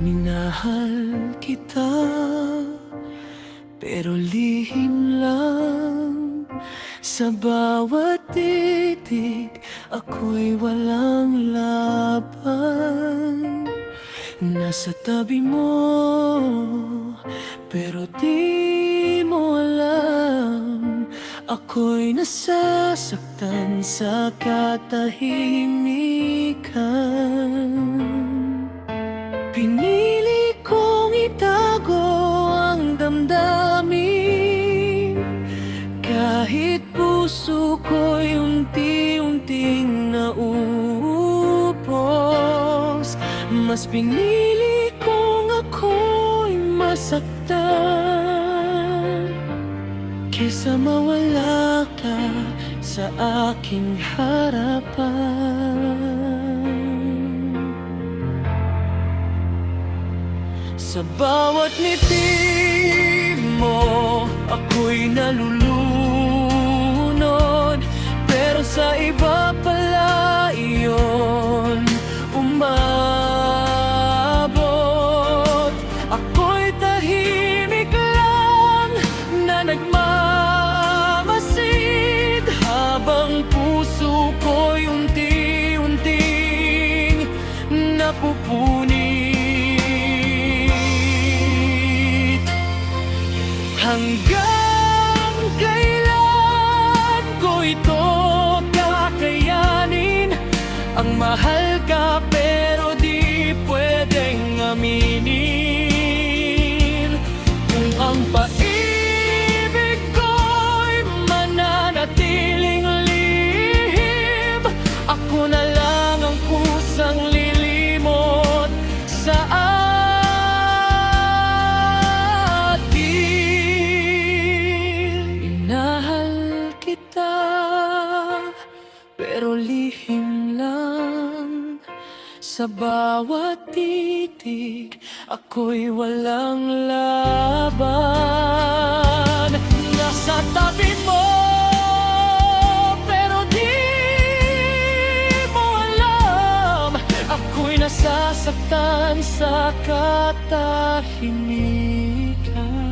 Minahal kita, pero lihim lang. Sa bawat titig, ako'y walang laban. Nasa tabi mo, pero di mo alam. Ako'y nasasaktan sa katahimikan. Pinili kong itago ang damdamin, kahit puso ko'y unti-unting naubos. Mas pinili kong ako'y masaktan, kesa mawala ka sa aking harapan. Sa bawat ngiti mo, ako'y nalulunod, pero sa iba pala iyon umabot. Ako'y tahimik lang na nagmamasid, habang puso ko'y unti-unting napupunit. Hanggang kailan ko ito kakayanin? Ang mahal ka pero di pwedeng aminin. Kung ang pag-ibig ko'y mananatiling lihim, ako na lang ang kusang lilimot sa pero lihim lang. Sa bawat titig, ako'y walang laban. Nasa tabi mo, pero di mo alam. Ako'y nasasaktan sa katahimikan.